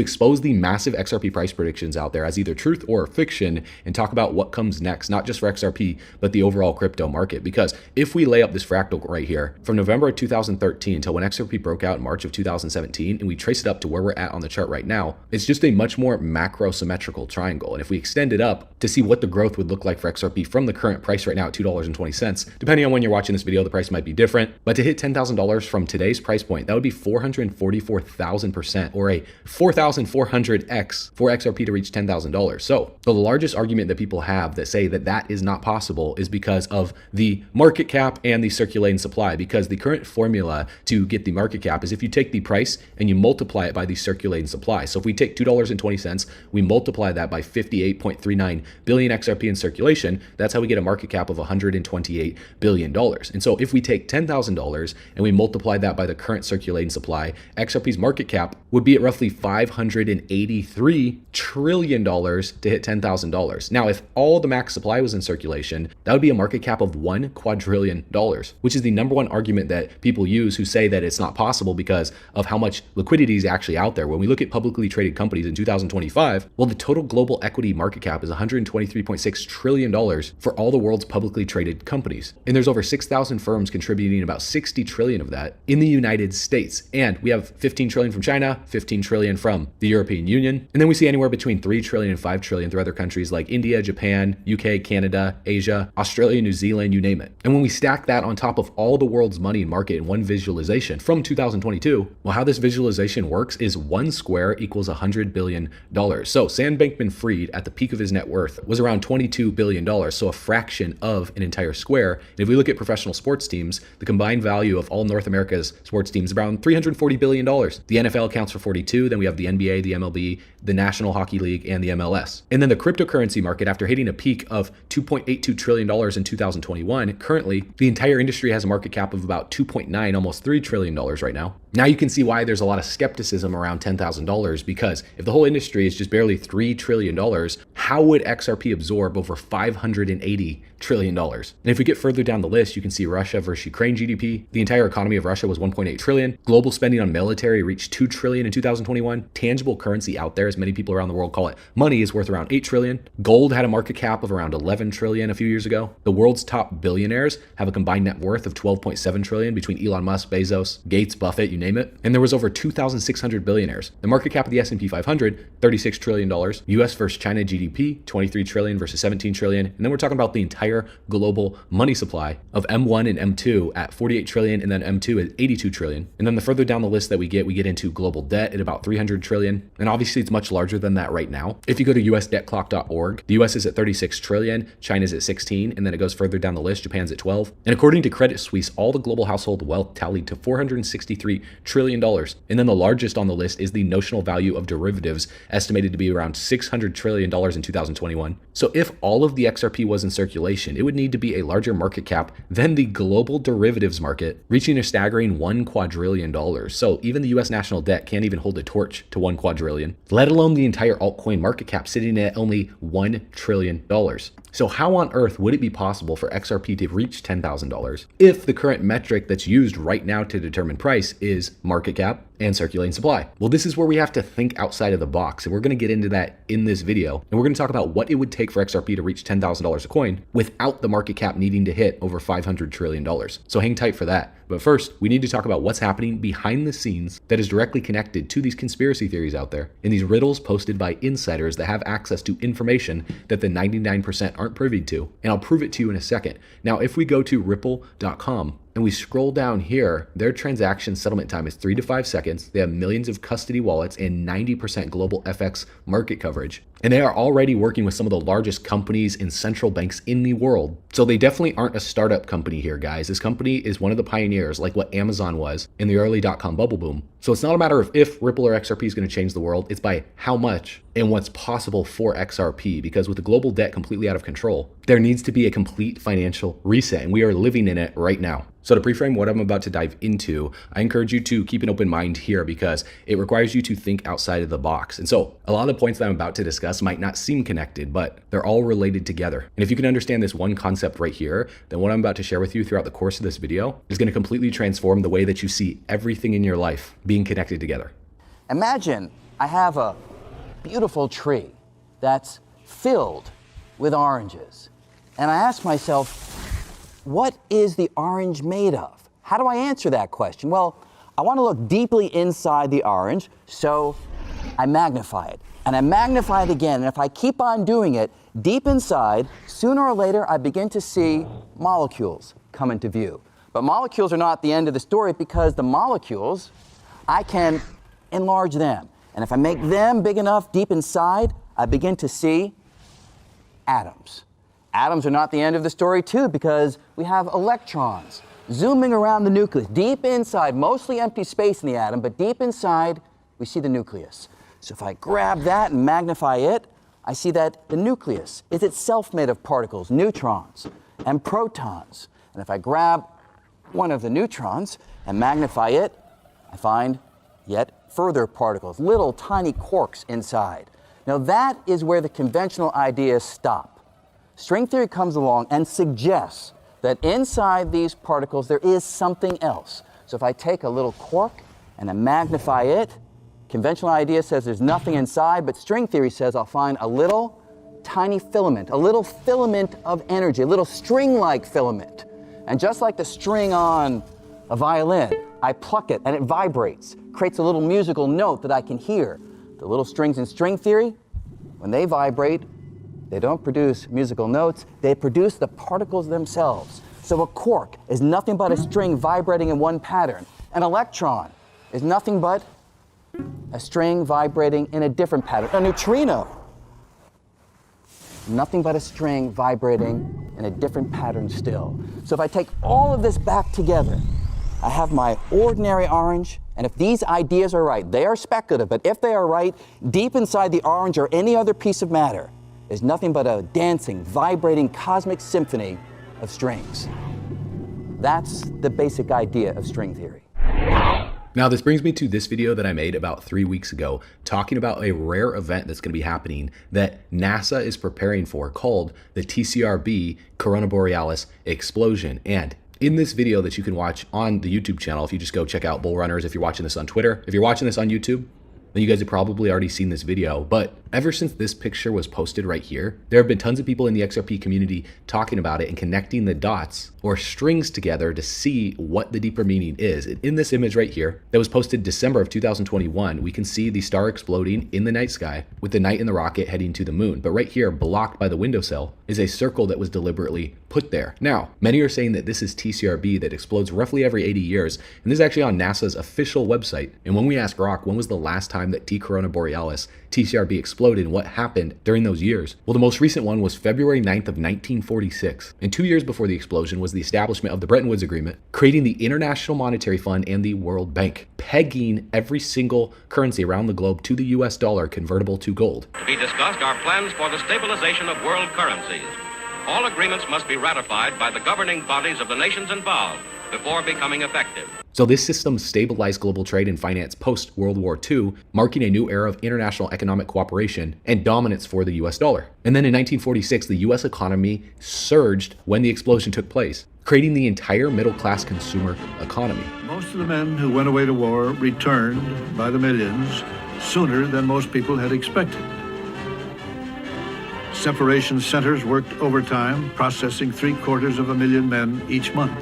expose the massive XRP price predictions out there as either truth or fiction and talk about what comes next, not just for XRP, but the overall crypto market. Because if we lay up this fractal right here from November of 2013 until when XRP broke out in March of 2017, and we trace it up to where we're at on the chart right now, it's just a much more macro symmetrical triangle. And if we extend it up to see what the growth would look like for XRP from the current price right now at $2.20, depending on when you're watching this video, the price might be different, but to hit $10,000 from today's price point, that would be 444,000% or a 4,400x for XRP to reach $10,000. So the largest argument that people have that say that that is not possible is because of the market cap and the circulating supply, because the current formula to get the market cap is if you take the price and you multiply it by the circulating supply. So if we take $2.20, we multiply that by 58.39 billion XRP in circulation, that's how we get a market cap of $128 billion. And so if we take $10,000 and we multiply that by the current circulating supply, XRP's market cap would be at roughly $583 trillion to hit $10,000. Now, if all the max supply was in circulation, that would be a market cap of $1 quadrillion, which is the number one argument that people use who say that it's not possible because of how much liquidity is actually out there. When we look at publicly traded companies in 2025, well, the total global equity market cap is $123.6 trillion for all the world's publicly traded companies. And there's over 6,000 firms contributing about 60 trillion of that in the United States. And we have 15 trillion from China, 15 trillion from the European Union. And then we see anywhere between 3 trillion and 5 trillion through other countries like India, Japan, UK, Canada, Asia, Australia, New Zealand, you name it. And when we stack that on top of all the world's money and market in one visualization from 2022, well, how this visualization works is 1 square equals $100 billion. So Sam Bankman-Fried at the peak of his net worth was around $22 billion, so a fraction of an entire square. And if we look at professional sports teams, the combined value of all North America's sports teams is around $340 billion. The NFL accounts for 42, then we have the NBA, the MLB, the National Hockey League, and the MLS. And then the cryptocurrency market, after hitting a peak of $2.82 trillion in 2021, currently the entire industry has a market cap of about 2.9, almost $3 trillion right now. Now you can see why there's a lot of skepticism around $10,000, because if the whole industry is just barely $3 trillion, how would XRP absorb over $580 trillion? And if we get further down the list, you can see Russia versus Ukraine GDP. The entire economy of Russia was 1.8 trillion. Global spending on military reached 2 trillion in 2021. Tangible currency out there, as many people around the world call it, money, is worth around 8 trillion. Gold had a market cap of around 11 trillion a few years ago. The world's top billionaires have a combined net worth of 12.7 trillion between Elon Musk, Bezos, Gates, Buffett, you name it. And there was over 2,600 billionaires. The market cap of the S&P 500, $36 trillion. US versus China GDP, 23 trillion versus 17 trillion. And then we're talking about the entire global money supply of M1 and M2 at 48 trillion, and then M2 at 82 trillion. And then the further down the list that we get into global debt at about 300 trillion. And obviously it's much larger than that right now. If you go to usdebtclock.org, the US is at 36 trillion, China's at 16, and then it goes further down the list, Japan's at 12. And according to Credit Suisse, all the global household wealth tallied to $463 trillion. And then the largest on the list is the notional value of derivatives, estimated to be around $600 trillion in 2021. So if all of the XRP was in circulation, it would need to be a larger market cap than the global derivatives market, reaching a staggering $1 quadrillion. So even the US national debt can't even hold a torch to 1 quadrillion, let alone the entire altcoin market cap sitting at only $1 trillion. So how on earth would it be possible for XRP to reach $10,000 if the current metric that's used right now to determine price is market cap and circulating supply? Well, this is where we have to think outside of the box, and we're going to get into that in this video. And we're going to talk about what it would take for XRP to reach $10,000 a coin without the market cap needing to hit over $500 trillion. So hang tight for that. But first, we need to talk about what's happening behind the scenes that is directly connected to these conspiracy theories out there and these riddles posted by insiders that have access to information that the 99% aren't privy to. And I'll prove it to you in a second. Now, if we go to ripple.com, and we scroll down here, their transaction settlement time is 3 to 5 seconds. They have millions of custody wallets and 90% global FX market coverage. And they are already working with some of the largest companies and central banks in the world. So they definitely aren't a startup company here, guys. This company is one of the pioneers, like what Amazon was in the early .com bubble boom. So it's not a matter of if Ripple or XRP is going to change the world. It's by how much and what's possible for XRP. Because with the global debt completely out of control, there needs to be a complete financial reset. And we are living in it right now. So to pre-frame what I'm about to dive into, I encourage you to keep an open mind here because it requires you to think outside of the box. And so a lot of the points that I'm about to discuss might not seem connected, but they're all related together. And if you can understand this one concept right here, then what I'm about to share with you throughout the course of this video is going to completely transform the way that you see everything in your life being connected together. Imagine I have a beautiful tree that's filled with oranges. And I ask myself, what is the orange made of? How do I answer that question? Well, I want to look deeply inside the orange, so I magnify it. And I magnify it again, and if I keep on doing it, deep inside, sooner or later, I begin to see molecules come into view. But molecules are not the end of the story, because the molecules, I can enlarge them. And if I make them big enough deep inside, I begin to see atoms. Atoms are not the end of the story too, because we have electrons zooming around the nucleus. Deep inside, mostly empty space in the atom, but deep inside, we see the nucleus. So if I grab that and magnify it, I see that the nucleus is itself made of particles, neutrons and protons. And if I grab one of the neutrons and magnify it, I find yet further particles, little tiny quarks inside. Now that is where the conventional ideas stop. String theory comes along and suggests that inside these particles there is something else. So if I take a little quark and I magnify it, conventional idea says there's nothing inside, but string theory says I'll find a little tiny filament, a little filament of energy, a little string-like filament. And just like the string on a violin, I pluck it and it vibrates, creates a little musical note that I can hear. The little strings in string theory, when they vibrate, they don't produce musical notes, they produce the particles themselves. So a quark is nothing but a string vibrating in one pattern. An electron is nothing but a string vibrating in a different pattern. A neutrino, nothing but a string vibrating in a different pattern still. So if I take all of this back together, I have my ordinary orange, and if these ideas are right, they are speculative, but if they are right, deep inside the orange or any other piece of matter is nothing but a dancing, vibrating cosmic symphony of strings. That's the basic idea of string theory. Now, this brings me to this video that I made about 3 weeks ago, talking about a rare event that's going to be happening that NASA is preparing for, called the TCRB Corona Borealis explosion. And in this video that you can watch on the YouTube channel, if you just go check out Bull Runners, if you're watching this on Twitter, if you're watching this on YouTube, then you guys have probably already seen this video. But ever since this picture was posted right here, there have been tons of people in the XRP community talking about it and connecting the dots or strings together to see what the deeper meaning is. And in this image right here that was posted December of 2021, we can see the star exploding in the night sky with the night and the rocket heading to the moon. But right here, blocked by the windowsill, is a circle that was deliberately put there. Now, many are saying that this is TCRB that explodes roughly every 80 years. And this is actually on NASA's official website. And when we asked Rock, when was the last time that T Corona Borealis, TCRB, exploded and what happened during those years? Well, the most recent one was February 9th of 1946. And 2 years before the explosion was the establishment of the Bretton Woods Agreement, creating the International Monetary Fund and the World Bank, pegging every single currency around the globe to the US dollar convertible to gold. To be discussed are plans for the stabilization of world currencies. All agreements must be ratified by the governing bodies of the nations involved before becoming effective. So this system stabilized global trade and finance post-World War II, marking a new era of international economic cooperation and dominance for the US dollar. And then in 1946, the US economy surged when the explosion took place, creating the entire middle-class consumer economy. Most of the men who went away to war returned by the millions sooner than most people had expected. Separation centers worked overtime, processing 750,000 men each month.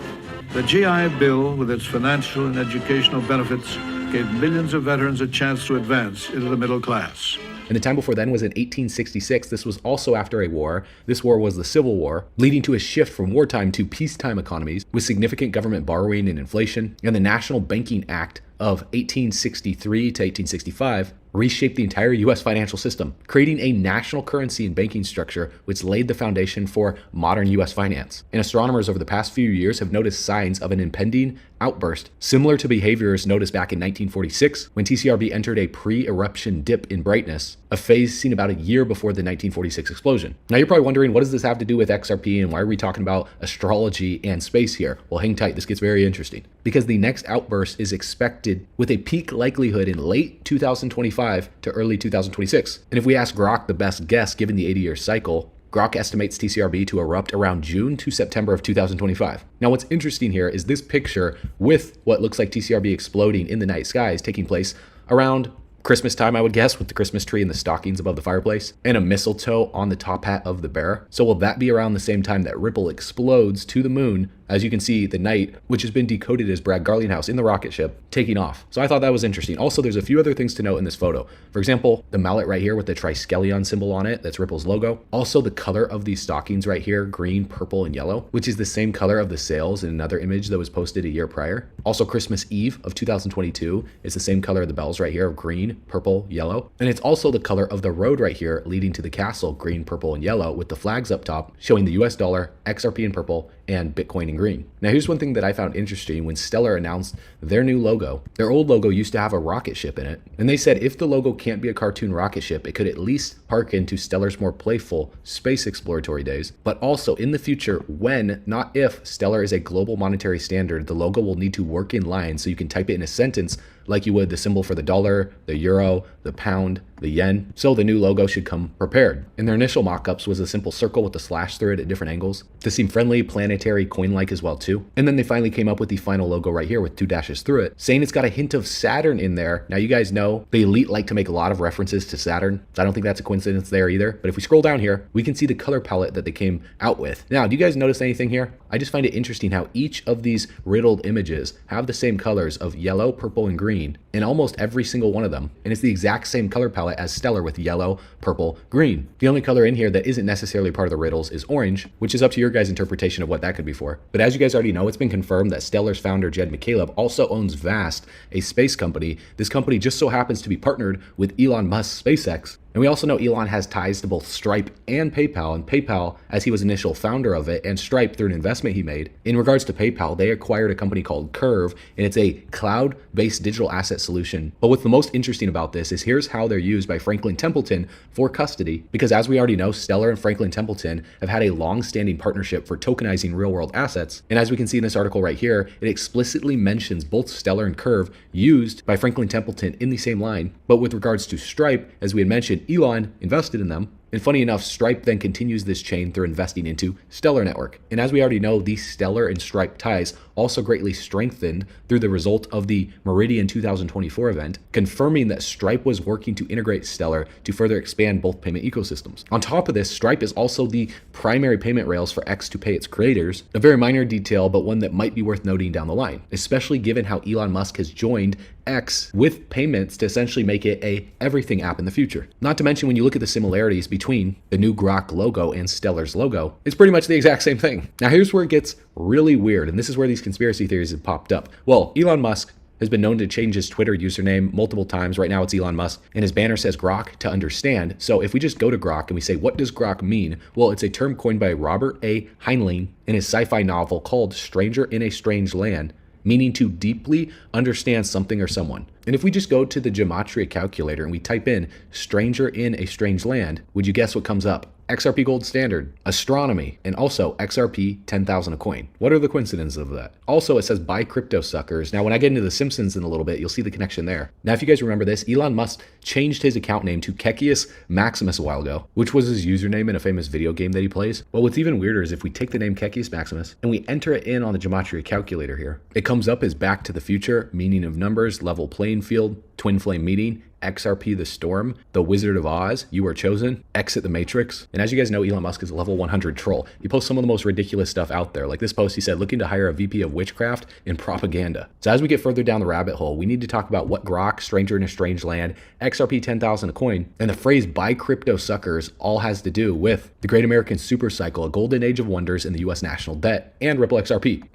The GI Bill, with its financial and educational benefits, gave millions of veterans a chance to advance into the middle class. And the time before then was in 1866. This was also after a war. This war was the Civil War, leading to a shift from wartime to peacetime economies with significant government borrowing and inflation. And the National Banking Act of 1863 to 1865 reshaped the entire US financial system, creating a national currency and banking structure which laid the foundation for modern US finance. And astronomers over the past few years have noticed signs of an impending outburst, similar to behaviors noticed back in 1946 when TCRB entered a pre-eruption dip in brightness, a phase seen about a year before the 1946 explosion. Now you're probably wondering, what does this have to do with XRP and why are we talking about astrology and space here? Well, hang tight, this gets very interesting. Because the next outburst is expected with a peak likelihood in late 2025 to early 2026. And if we ask Grok the best guess given the 80-year cycle, Grok estimates TCRB to erupt around June to September of 2025. Now what's interesting here is this picture with what looks like TCRB exploding in the night skies taking place around Christmas time, I would guess, with the Christmas tree and the stockings above the fireplace, and a mistletoe on the top hat of the bear. So will that be around the same time that Ripple explodes to the moon? As you can see, the night, which has been decoded as Brad Garlinghouse in the rocket ship, taking off. So I thought that was interesting. Also, there's a few other things to note in this photo. For example, the mallet right here with the triskelion symbol on it, that's Ripple's logo. Also, the color of these stockings right here, green, purple, and yellow, which is the same color of the sails in another image that was posted a year prior. Also, Christmas Eve of 2022 is the same color of the bells right here of green, purple, yellow. And it's also the color of the road right here leading to the castle, green, purple, and yellow, with the flags up top showing the US dollar, XRP in purple, and Bitcoin in green. Now here's one thing that I found interesting. When Stellar announced their new logo, their old logo used to have a rocket ship in it. And they said if the logo can't be a cartoon rocket ship, it could at least hearken to Stellar's more playful space exploratory days. But also in the future, when, not if, Stellar is a global monetary standard, the logo will need to work in line so you can type it in a sentence like you would the symbol for the dollar, the euro, the pound, the yen. So the new logo should come prepared. In their initial mock-ups was a simple circle with a slash through it at different angles to seem friendly, planetary, coin-like as well too. And then they finally came up with the final logo right here with 2 dashes through it, saying it's got a hint of Saturn in there. Now you guys know the elite like to make a lot of references to Saturn. So I don't think that's a coincidence there either. But if we scroll down here, we can see the color palette that they came out with. Now, do you guys notice anything here? I just find it interesting how each of these riddled images have the same colors of yellow, purple, and green in almost every single one of them. And it's the exact same color palette as Stellar with yellow, purple, green. The only color in here that isn't necessarily part of the riddles is orange, which is up to your guys' interpretation of what that could be for. But as you guys already know, it's been confirmed that Stellar's founder, Jed McCaleb, also owns Vast, a space company. This company just so happens to be partnered with Elon Musk's SpaceX. And we also know Elon has ties to both Stripe and PayPal, and PayPal as he was initial founder of it, and Stripe through an investment he made. In regards to PayPal, they acquired a company called Curve, and it's a cloud-based digital asset solution. But what's the most interesting about this is here's how they're used by Franklin Templeton for custody, because as we already know, Stellar and Franklin Templeton have had a long-standing partnership for tokenizing real-world assets. And as we can see in this article right here, it explicitly mentions both Stellar and Curve used by Franklin Templeton in the same line. But with regards to Stripe, as we had mentioned, Elon invested in them. And funny enough, Stripe then continues this chain through investing into Stellar Network. And as we already know, these Stellar and Stripe ties also greatly strengthened through the result of the Meridian 2024 event, confirming that Stripe was working to integrate Stellar to further expand both payment ecosystems. On top of this, Stripe is also the primary payment rails for X to pay its creators, a very minor detail, but one that might be worth noting down the line, especially given how Elon Musk has joined X with payments to essentially make it a everything app in the future. Not to mention, when you look at the similarities between the new Grok logo and Stellar's logo, it's pretty much the exact same thing. Now here's where it gets really weird, and this is where these conspiracy theories have popped up. Well, Elon Musk has been known to change his Twitter username multiple times. Right now it's Elon Musk, and his banner says Grok to understand. So if we just go to Grok and we say, what does Grok mean? Well, it's a term coined by Robert A. Heinlein in his sci-fi novel called Stranger in a Strange Land, meaning to deeply understand something or someone. And if we just go to the gematria calculator and we type in stranger in a strange land, would you guess what comes up? XRP gold standard, astronomy, and also XRP 10,000 a coin. What are the coincidences of that? Also, it says buy crypto suckers. Now, when I get into The Simpsons in a little bit, you'll see the connection there. Now, if you guys remember this, Elon Musk changed his account name to Kekius Maximus a while ago, which was his username in a famous video game that he plays. Well, what's even weirder is if we take the name Kekius Maximus and we enter it in on the gematria calculator here, it comes up as back to the future, meaning of numbers, level playing field, twin flame meeting, XRP the Storm, the Wizard of Oz, You Are Chosen, Exit the Matrix. And as you guys know, Elon Musk is a level 100 troll. He posts some of the most ridiculous stuff out there. Like this post, he said, looking to hire a VP of witchcraft and propaganda. So as we get further down the rabbit hole, we need to talk about what Grok, Stranger in a Strange Land, XRP 10,000 a coin, and the phrase buy crypto suckers all has to do with the Great American Super Cycle, a golden age of wonders in the US national debt, and Ripple XRP. Well,